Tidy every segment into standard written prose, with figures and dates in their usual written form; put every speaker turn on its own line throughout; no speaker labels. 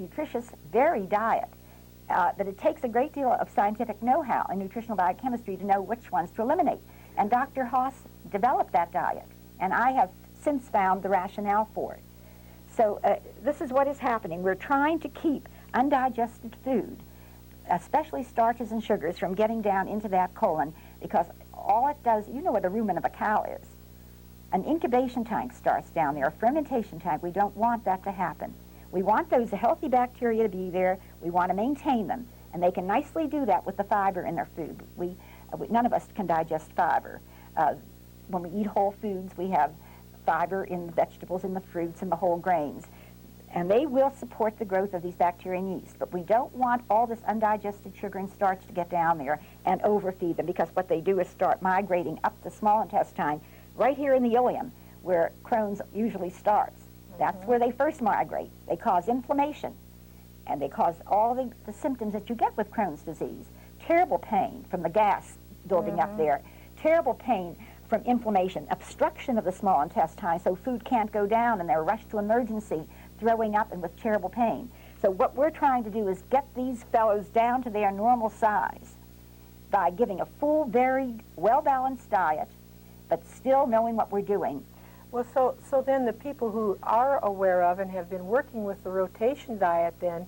nutritious, varied diet. But it takes a great deal of scientific know-how in nutritional biochemistry to know which ones to eliminate. And Dr. Haas developed that diet, and I have since found the rationale for it. So this is what is happening. We're trying to keep undigested food, especially starches and sugars, from getting down into that colon, because all it does, you know what a rumen of a cow is. An incubation tank starts down there, a fermentation tank. We don't want that to happen. We want those healthy bacteria to be there. We want to maintain them, and they can nicely do that with the fiber in their food. None of us can digest fiber. When we eat whole foods, we have fiber in the vegetables, in the fruits, and the whole grains. And they will support the growth of these bacteria and yeast. But we don't want all this undigested sugar and starch to get down there and overfeed them, because what they do is start migrating up the small intestine, right here in the ileum, where Crohn's usually starts. That's where they first migrate. They cause inflammation, and they cause all the symptoms that you get with Crohn's disease. Terrible pain from the gas building up there. Terrible pain from inflammation, obstruction of the small intestine, so food can't go down, and they're rushed to emergency, throwing up and with terrible pain. So what we're trying to do is get these fellows down to their normal size by giving a full, varied, well-balanced diet, but still knowing what we're doing.
Well, so then the people who are aware of and have been working with the rotation diet then,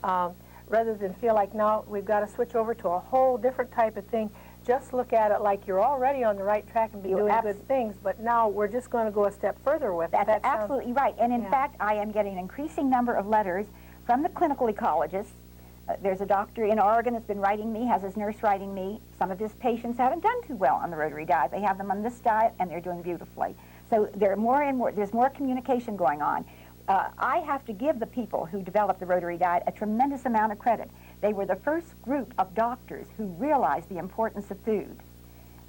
rather than feel like now we've got to switch over to a whole different type of thing, just look at it like you're already on the right track and be doing good things, but now we're just going to go a step further with it.
That's absolutely right. And in fact, I am getting an increasing number of letters from the clinical ecologists. There's a doctor in Oregon that's been writing me, has his nurse writing me. Some of his patients haven't done too well on the rotary diet. They have them on this diet, and they're doing beautifully. So there's more communication going on. I have to give the people who developed the rotary diet a tremendous amount of credit. They were the first group of doctors who realized the importance of food.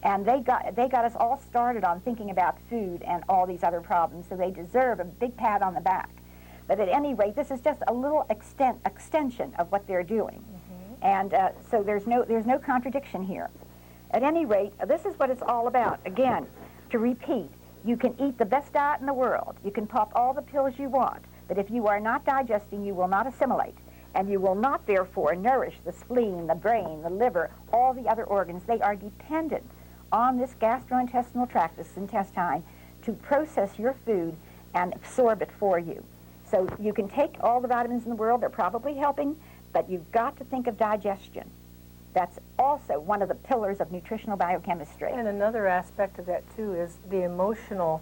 And they got us all started on thinking about food and all these other problems, so they deserve a big pat on the back. But at any rate, this is just a little extension of what they're doing. And so there's no contradiction here. At any rate, this is what it's all about. Again, to repeat, you can eat the best diet in the world. You can pop all the pills you want. But if you are not digesting, you will not assimilate. And you will not, therefore, nourish the spleen, the brain, the liver, all the other organs. They are dependent on this gastrointestinal tract, this intestine, to process your food and absorb it for you. So you can take all the vitamins in the world. They're probably helping, but you've got to think of digestion. That's also one of the pillars of nutritional biochemistry.
And another aspect of that, too, is the emotional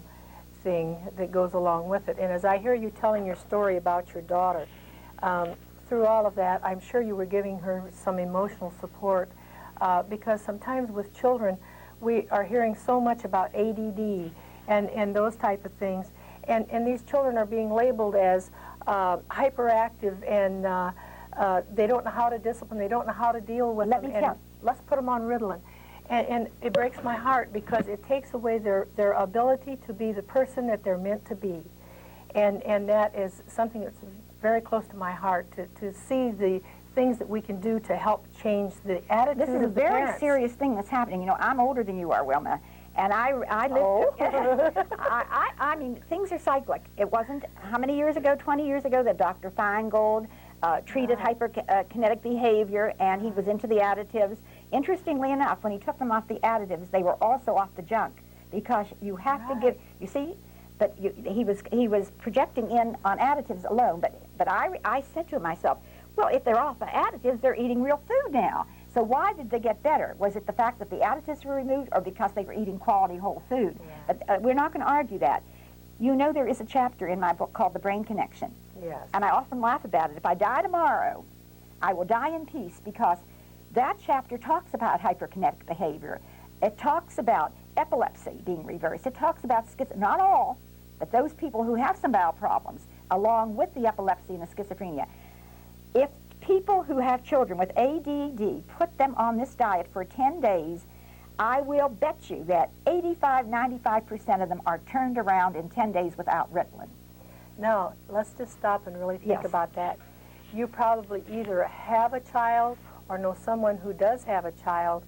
thing that goes along with it. And as I hear you telling your story about your daughter, through all of that, I'm sure you were giving her some emotional support, because sometimes with children, we are hearing so much about ADD and those type of things. And these children are being labeled as hyperactive, and they don't know how to discipline, they don't know how to deal with them, and let's put them on Ritalin. And it breaks my heart, because it takes away their ability to be the person that they're meant to be. And that is something that's very close to my heart, to see the things that we can do to help change the attitude of the parents.
This is a very serious thing that's happening. You know, I'm older than you are, Wilma. And I lived, I mean, things are cyclic. It wasn't, how many years ago, 20 years ago, that Dr. Feingold treated hyperkinetic behavior, and he was into the additives. Interestingly enough, when he took them off the additives, they were also off the junk, because you have to give, you see, but he was projecting in on additives alone. But I said to myself, well, if they're off the additives, they're eating real food now. So why did they get better? Was it the fact that the additives were removed, or because they were eating quality whole food? Yeah. But we're not going to argue that. You know, there is a chapter in my book called The Brain Connection.
Yes.
And I often laugh about it. If I die tomorrow, I will die in peace, because that chapter talks about hyperkinetic behavior. It talks about epilepsy being reversed. It talks about not all, but those people who have some bowel problems, along with the epilepsy and the schizophrenia. If people who have children with ADD put them on this diet for 10 days, I will bet you that 85–95% of them are turned around in 10 days without Ritalin.
Now, let's just stop and really think about that. You probably either have a child or know someone who does have a child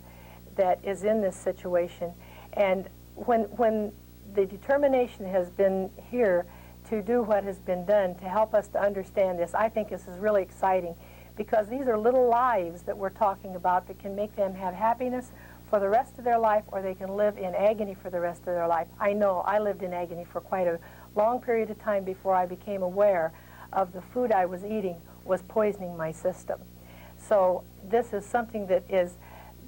that is in this situation. And when the determination has been here to do what has been done to help us to understand this. I think this is really exciting because these are little lives that we're talking about that can make them have happiness for the rest of their life, or they can live in agony for the rest of their life. I know I lived in agony for quite a long period of time before I became aware of the food I was eating was poisoning my system. So this is something that is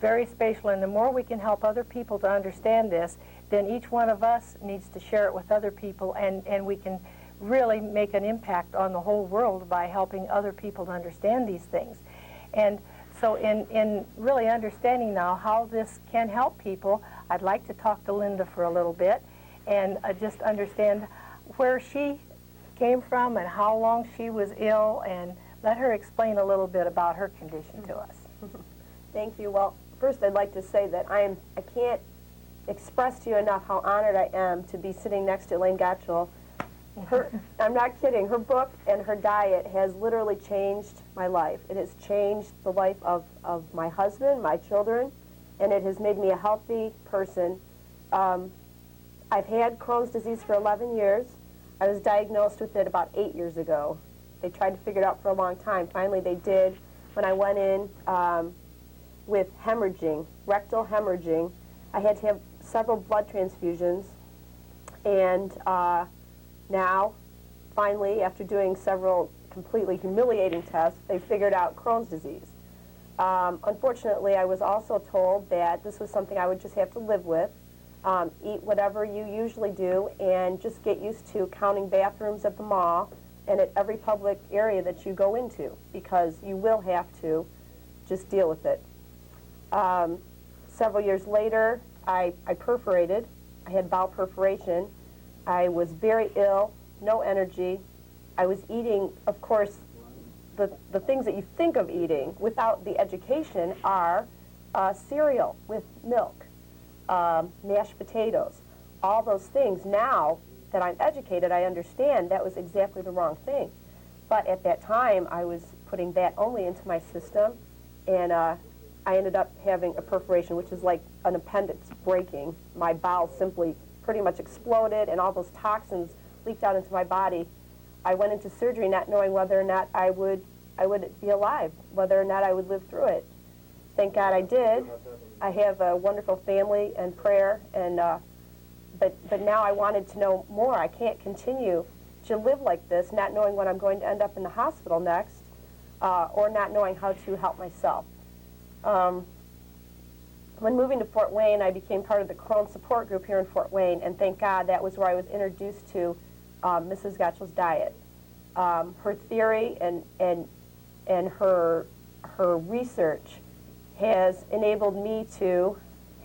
very special, and the more we can help other people to understand this, then each one of us needs to share it with other people, and we can really make an impact on the whole world by helping other people to understand these things. And so in really understanding now how this can help people, I'd like to talk to Linda for a little bit and just understand where she came from and how long she was ill, and let her explain a little bit about her condition to us.
Thank you. Well, first I'd like to say that I can't express to you enough how honored I am to be sitting next to Elaine Gottchall. I'm not kidding. Her book and her diet has literally changed my life. It has changed the life of my husband, my children, and it has made me a healthy person. I've had Crohn's disease for 11 years. I was diagnosed with it about 8 years ago. They tried to figure it out for a long time. Finally, they did when I went in with hemorrhaging, rectal hemorrhaging. I had to have several blood transfusions, and now, finally, after doing several completely humiliating tests, they figured out Crohn's disease. Unfortunately, I was also told that this was something I would just have to live with, eat whatever you usually do, and just get used to counting bathrooms at the mall and at every public area that you go into, because you will have to just deal with it. Several years later, I perforated. I had bowel perforation. I was very ill, no energy. I was eating, of course, the things that you think of eating without the education are cereal with milk, mashed potatoes, all those things. Now that I'm educated, I understand that was exactly the wrong thing. But at that time, I was putting that only into my system, and I ended up having a perforation, which is like an appendix breaking. My bowel simply pretty much exploded, and all those toxins leaked out into my body. I went into surgery not knowing whether or not I would be alive, whether or not I would live through it. Thank God I did. I have a wonderful family and prayer, and but now I wanted to know more. I can't continue to live like this, not knowing when I'm going to end up in the hospital next, or not knowing how to help myself. When moving to Fort Wayne, I became part of the Crohn support group here in Fort Wayne, and thank God that was where I was introduced to Mrs. Gottchall's diet. Her theory and her research has enabled me to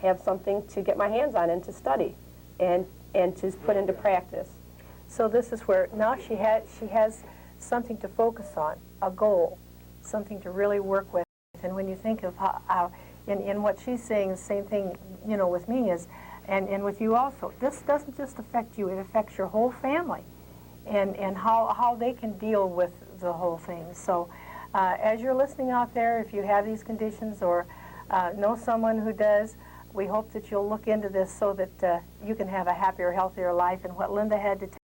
have something to get my hands on and to study and to put into practice.
So this is where now she has something to focus on, a goal, something to really work with. And when you think of how in what she's saying, the same thing, you know, with me is, and with you also, this doesn't just affect you, it affects your whole family, and how they can deal with the whole thing. So as you're listening out there, if you have these conditions or know someone who does, we hope that you'll look into this so that you can have a happier, healthier life. And what Linda had to